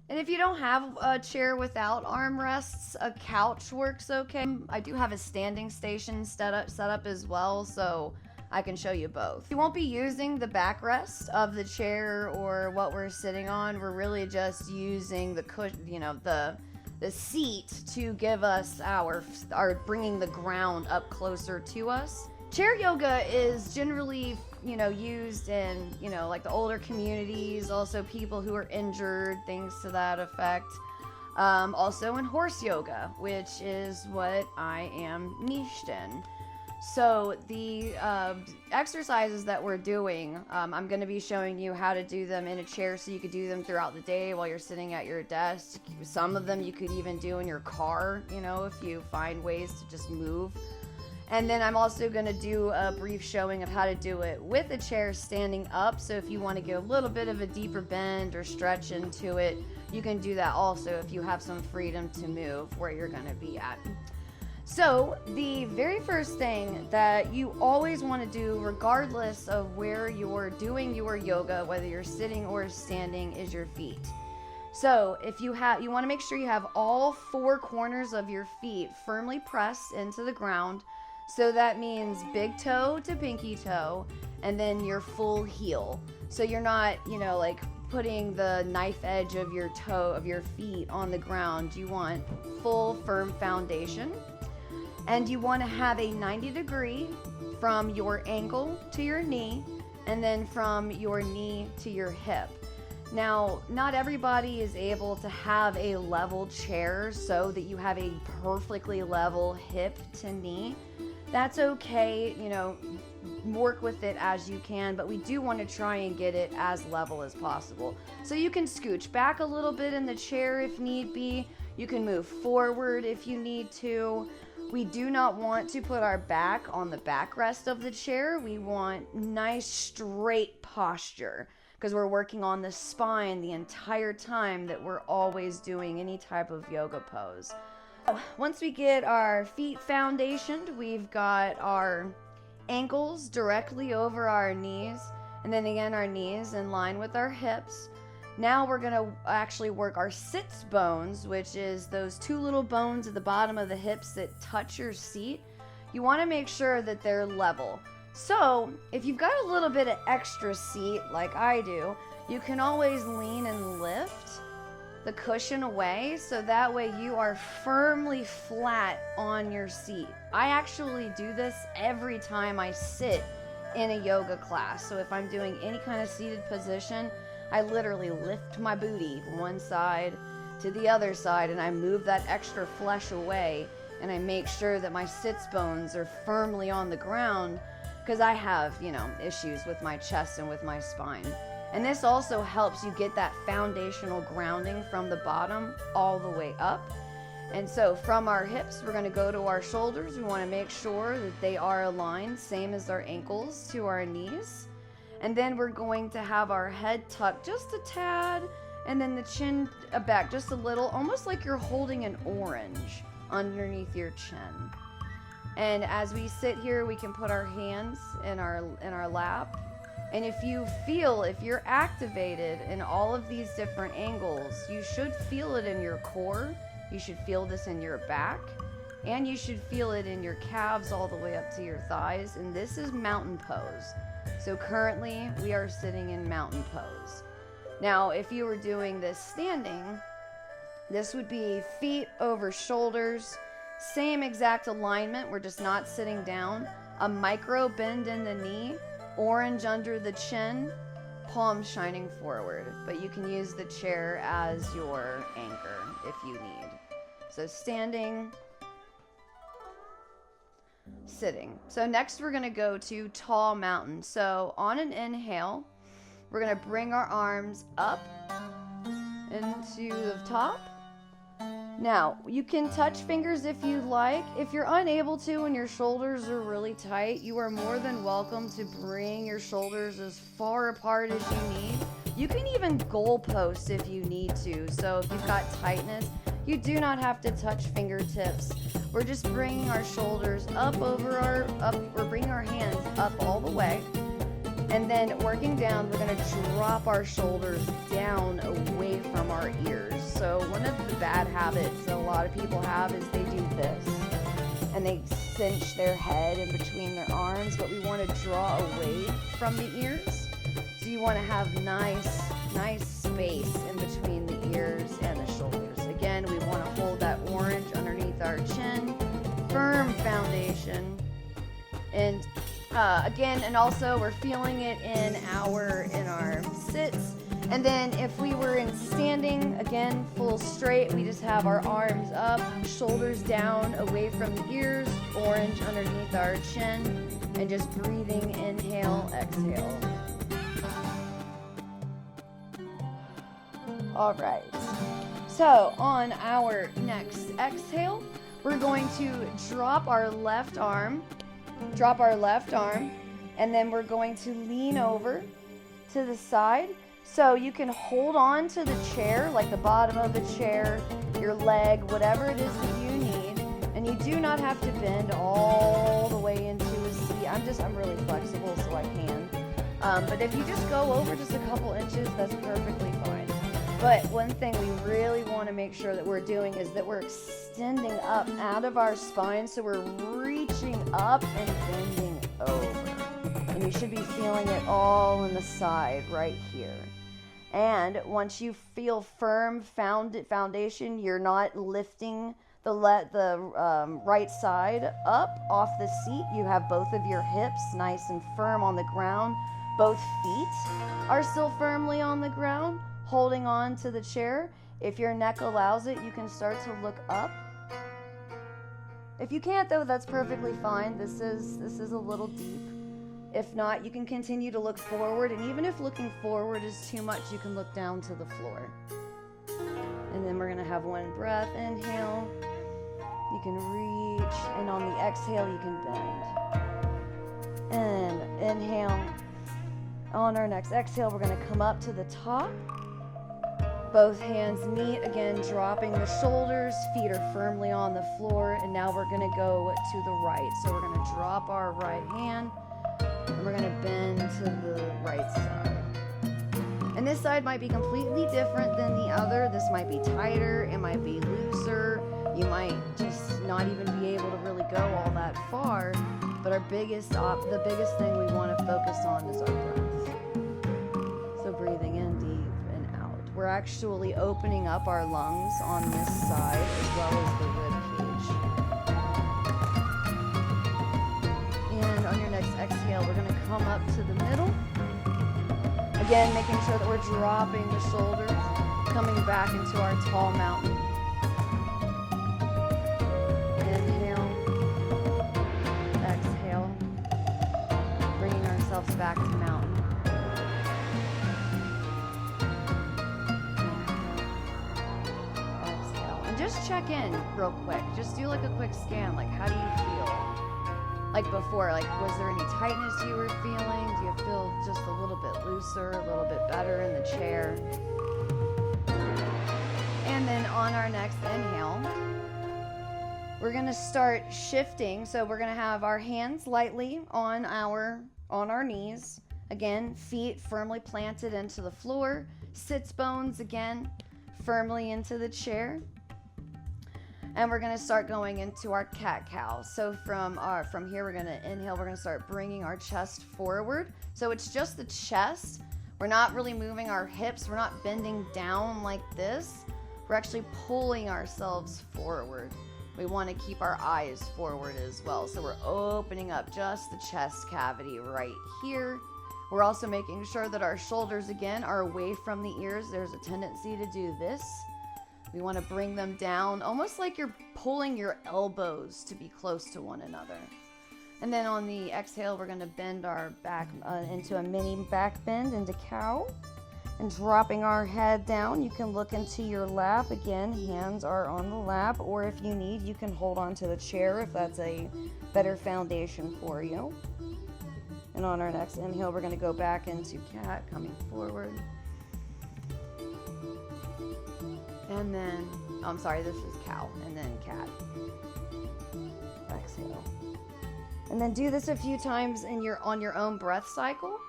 And if you don't have a chair without armrests, a couch works okay. I do have a standing station set up as well, so I can show you both. You won't be using the backrest of the chair or what we're sitting on. We're really just using the cushion, the seat to give us our bringing the ground up closer to us. Chair yoga is generally, used in, like the older communities, also people who are injured, things to that effect. Also in horse yoga, which is what I am niched in. So the exercises that we're doing, I'm going to be showing you how to do them in a chair so you could do them throughout the day while you're sitting at your desk. Some of them you could even do in your car, if you find ways to just move. And then I'm also going to do a brief showing of how to do it with a chair standing up. So if you want to get a little bit of a deeper bend or stretch into it, you can do that also if you have some freedom to move where you're going to be at. So the very first thing that you always want to do, regardless of where you're doing your yoga, whether you're sitting or standing, is your feet. So if you want to make sure you have all four corners of your feet firmly pressed into the ground. So that means big toe to pinky toe, and then your full heel. So you're not, like putting the knife edge of your toe of your feet on the ground. You want full firm foundation. And you want to have a 90-degree from your ankle to your knee, and then from your knee to your hip. Now, not everybody is able to have a level chair so that you have a perfectly level hip to knee. That's okay, work with it as you can, but we do want to try and get it as level as possible. So you can scooch back a little bit in the chair if need be. You can move forward if you need to. We do not want to put our back on the backrest of the chair. We want nice straight posture because we're working on the spine the entire time that we're always doing any type of yoga pose. Once we get our feet foundationed, we've got our ankles directly over our knees, and then again our knees in line with our hips. Now we're going to actually work our sits bones, which is those two little bones at the bottom of the hips that touch your seat. You want to make sure that they're level. So if you've got a little bit of extra seat like I do, you can always lean and lift the cushion away so that way you are firmly flat on your seat. I actually do this every time I sit in a yoga class. So if I'm doing any kind of seated position, I literally lift my booty one side to the other side and I move that extra flesh away and I make sure that my sits bones are firmly on the ground because I have, issues with my chest and with my spine. And this also helps you get that foundational grounding from the bottom all the way up. And so from our hips, we're going to go to our shoulders. We want to make sure that they are aligned, same as our ankles to our knees. And then we're going to have our head tucked just a tad, and then the chin back just a little, almost like you're holding an orange underneath your chin. And as we sit here, we can put our hands in our lap. And if you're activated in all of these different angles, you should feel it in your core, you should feel this in your back, and you should feel it in your calves all the way up to your thighs. And this is mountain pose. So currently we are sitting in mountain pose. Now, if you were doing this standing, this would be feet over shoulders, same exact alignment, we're just not sitting down, a micro bend in the knee, orange under the chin, palms shining forward. But you can use the chair as your anchor if you need. So standing, sitting. So next we're going to go to tall mountain. So on an inhale, we're going to bring our arms up into the top. Now, you can touch fingers if you'd like. If you're unable to and your shoulders are really tight, you are more than welcome to bring your shoulders as far apart as you need. You can even goalpost if you need to. So if you've got tightness, you do not have to touch fingertips. We're just bringing our shoulders we're bringing our hands up all the way. And then working down, we're going to drop our shoulders down away from our ears. So one of the bad habits a lot of people have is they do this and they cinch their head in between their arms, but we want to draw away from the ears. So you want to have nice space in between the ears and the shoulders. Again, we want to hold that orange underneath our chin, firm foundation. And again, and also we're feeling it in our sits. And then if we were in standing, again, full straight, we just have our arms up, shoulders down, away from the ears, orange underneath our chin, and just breathing, inhale, exhale. All right. So on our next exhale, we're going to drop our left arm, and then we're going to lean over to the side. So you can hold on to the chair, like the bottom of the chair, your leg, whatever it is that you need. And you do not have to bend all the way into a seat. I'm really flexible, so I can. But if you just go over just a couple inches, that's perfectly fine. But one thing we really want to make sure that we're doing is that we're extending up out of our spine. So we're reaching up and bending over. And you should be feeling it all in the side right here. And once you feel firm foundation, you're not lifting the right side up off the seat. You have both of your hips nice and firm on the ground. Both feet are still firmly on the ground, holding on to the chair. If your neck allows it, you can start to look up. If you can't, though, that's perfectly fine. This is a little deep. If not, you can continue to look forward, and even if looking forward is too much, you can look down to the floor. And then we're going to have one breath. Inhale. You can reach, and on the exhale, you can bend. And inhale. On our next exhale, we're going to come up to the top. Both hands meet, again, dropping the shoulders. Feet are firmly on the floor, and now we're going to go to the right. So we're going to drop our right hand. And we're going to bend to the right side. And this side might be completely different than the other. This might be tighter. It might be looser. You might just not even be able to really go all that far. But the biggest thing we want to focus on is our breath. So breathing in deep and out. We're actually opening up our lungs on this side as well as the rib cage. And on your next exhale, we're going to come up to the middle. Again, making sure that we're dropping the shoulders, coming back into our tall mountain. Inhale, exhale, bringing ourselves back to mountain. Exhale, and just check in real quick. Just do like a quick scan, like how do you feel? Like before, like was there any tightness you were feeling? Do you feel just a little bit looser, a little bit better in the chair? And then on our next inhale, we're gonna start shifting. So we're gonna have our hands lightly on our knees. Again, feet firmly planted into the floor. Sits bones again, firmly into the chair. And we're going to start going into our cat-cow. So from here, we're going to inhale. We're going to start bringing our chest forward. So it's just the chest. We're not really moving our hips. We're not bending down like this. We're actually pulling ourselves forward. We want to keep our eyes forward as well. So we're opening up just the chest cavity right here. We're also making sure that our shoulders, again, are away from the ears. There's a tendency to do this. We want to bring them down, almost like you're pulling your elbows to be close to one another. And then on the exhale, we're going to bend our back into a mini back bend into cow. And dropping our head down, you can look into your lap. Again, hands are on the lap, or if you need, you can hold on to the chair if that's a better foundation for you. And on our next inhale, we're going to go back into cat, coming forward. And then, this is cow, and then cat. Exhale. And then do this a few times on your own breath cycle.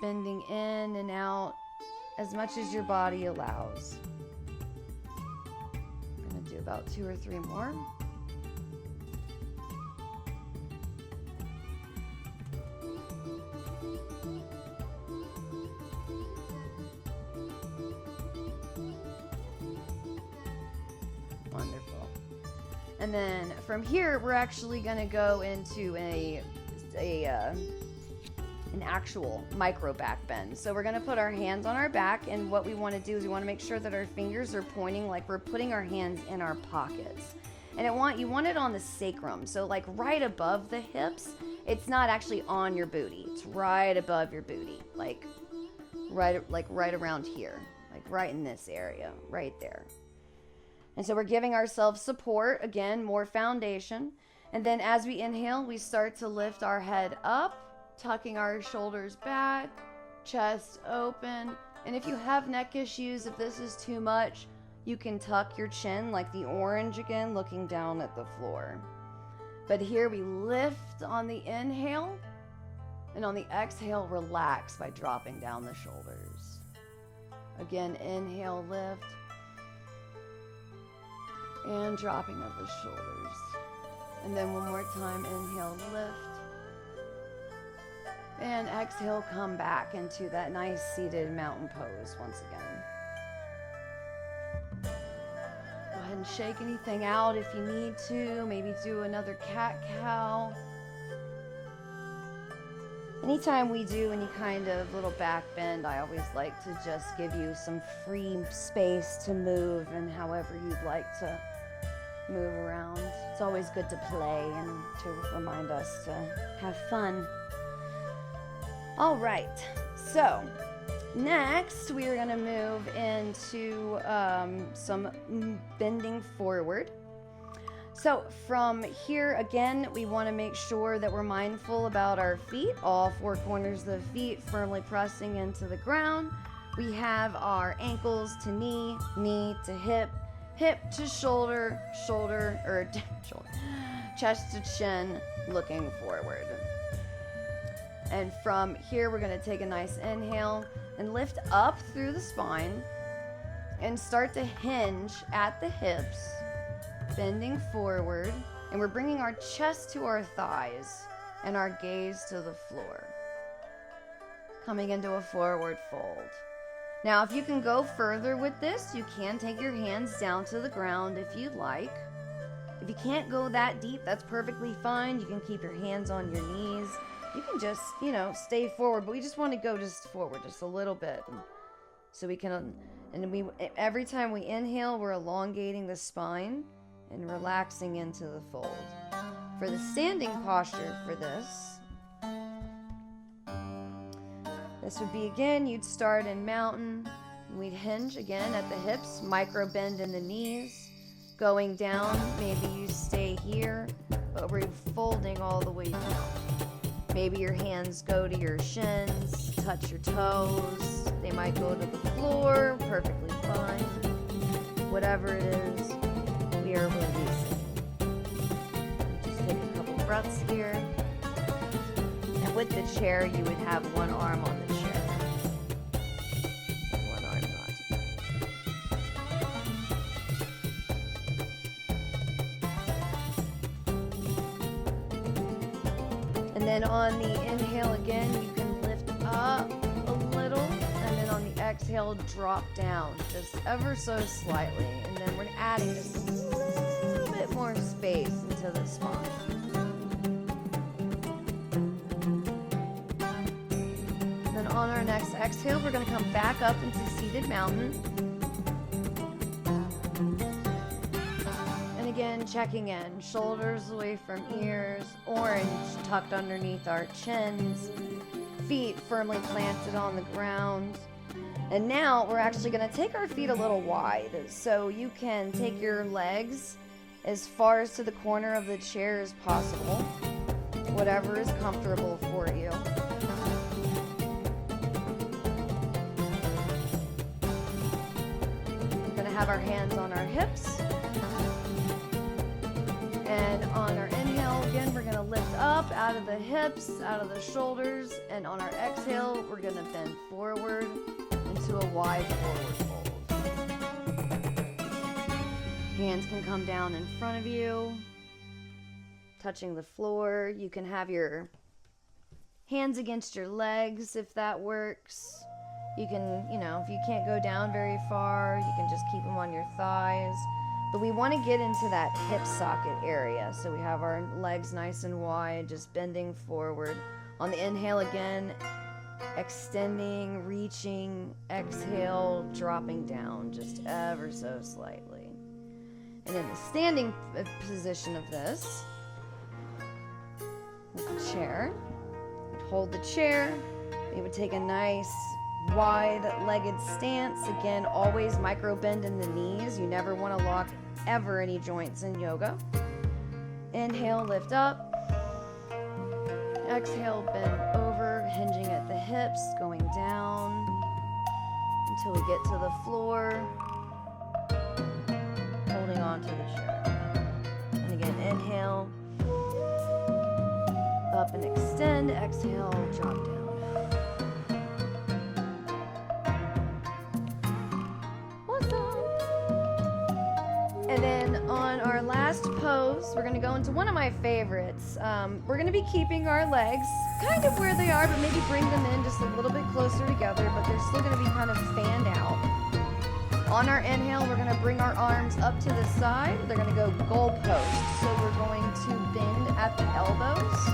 Bending in and out, as much as your body allows. I'm gonna do about 2 or 3 more. Wonderful. And then from here, we're actually going to go into an actual micro back bend. So we're going to put our hands on our back, and what we want to do is we want to make sure that our fingers are pointing like we're putting our hands in our pockets. And you want it on the sacrum, so like right above the hips. It's not actually on your booty. It's right above your booty, like right around here, like right in this area, right there. And so we're giving ourselves support, again, more foundation. And then as we inhale, we start to lift our head up, tucking our shoulders back, chest open. And if you have neck issues, if this is too much, you can tuck your chin like the orange again, looking down at the floor. But here we lift on the inhale, and on the exhale, relax by dropping down the shoulders. Again, inhale, lift. And dropping of the shoulders. And then one more time, inhale, lift. And exhale, come back into that nice seated mountain pose once again. Go ahead and shake anything out if you need to. Maybe do another cat-cow. Anytime we do any kind of little back bend, I always like to just give you some free space to move and however you'd like to move around. It's always good to play and to remind us to have fun. All right, so next we are going to move into some bending forward. So from here, again, we want to make sure that we're mindful about our feet, all 4 corners of the feet firmly pressing into the ground. We have our ankles to knee, knee to hip, hip to shoulder, chest to chin, looking forward. And from here, we're going to take a nice inhale and lift up through the spine and start to hinge at the hips, bending forward. And we're bringing our chest to our thighs and our gaze to the floor, coming into a forward fold. Now, if you can go further with this, you can take your hands down to the ground if you'd like. If you can't go that deep, that's perfectly fine. You can keep your hands on your knees. You can just, stay forward, but we just want to go just forward just a little bit. So we can, every time we inhale, we're elongating the spine and relaxing into the fold. For the standing posture for this would be, again, you'd start in mountain. We'd hinge again at the hips, micro bend in the knees. Going down, maybe you stay here, but we're folding all the way down. Maybe your hands go to your shins, touch your toes. They might go to the floor, perfectly fine. Whatever it is, we are releasing. Just take a couple breaths here. And with the chair, you would have one arm on the chair. One arm not. And then on the inhale again, you can lift up a little, and then on the exhale, drop down just ever so slightly. And then we're adding just a little bit more space into the spine. And then on our next exhale, we're going to come back up into seated mountain. Again, checking in, shoulders away from ears, orange tucked underneath our chins, feet firmly planted on the ground. And now we're actually going to take our feet a little wide, so you can take your legs as far as to the corner of the chair as possible, whatever is comfortable for you. We're going to have our hands on our hips. And on our inhale, again, we're going to lift up out of the hips, out of the shoulders. And on our exhale, we're going to bend forward and into a wide forward fold. Hands can come down in front of you, touching the floor. You can have your hands against your legs if that works. You can, if you can't go down very far, you can just keep them on your thighs. But we want to get into that hip socket area. So we have our legs nice and wide, just bending forward. On the inhale again, extending, reaching, exhale, dropping down just ever so slightly. And in the standing position of this, with the chair, we'd hold the chair. We would take a nice wide-legged stance. Again, always micro bend in the knees. You never want to lock ever any joints in yoga. Inhale, lift up. Exhale, bend over, hinging at the hips, going down until we get to the floor. Holding on to the chair. And again, inhale. Up and extend. Exhale, drop down. And then on our last pose, we're going to go into one of my favorites. We're going to be keeping our legs kind of where they are, but maybe bring them in just a little bit closer together, but they're still going to be kind of fanned out. On our inhale, we're going to bring our arms up to the side. They're going to go goalpost. So we're going to bend at the elbows.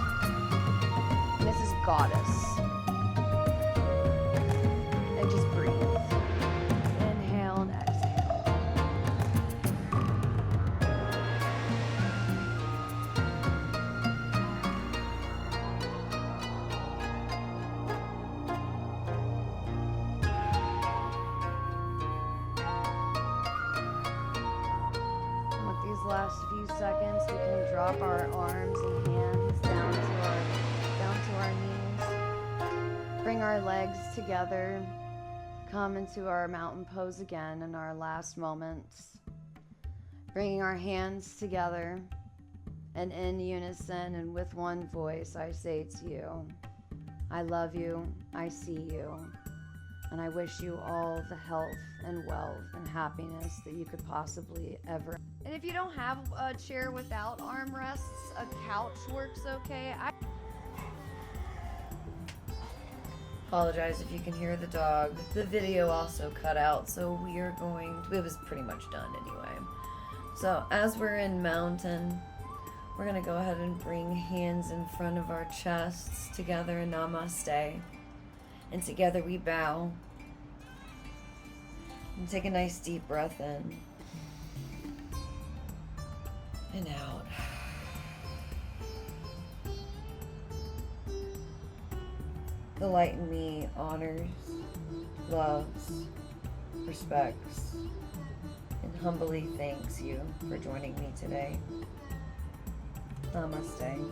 And this is goddess. And just breathe. Inhale and exhale. Last few seconds, we can drop our arms and hands down to our knees. Bring our legs together. Come into our mountain pose again in our last moments. Bringing our hands together, and in unison and with one voice, I say to you, I love you, I see you, and I wish you all the health and wealth and happiness that you could possibly ever. And if you don't have a chair without armrests, a couch works okay. Apologize if you can hear the dog. The video also cut out, so it was pretty much done anyway. So as we're in mountain, we're gonna go ahead and bring hands in front of our chests together in namaste. And together we bow. And take a nice deep breath in. And out. The light in me honors, loves, respects, and humbly thanks you for joining me today. Namaste.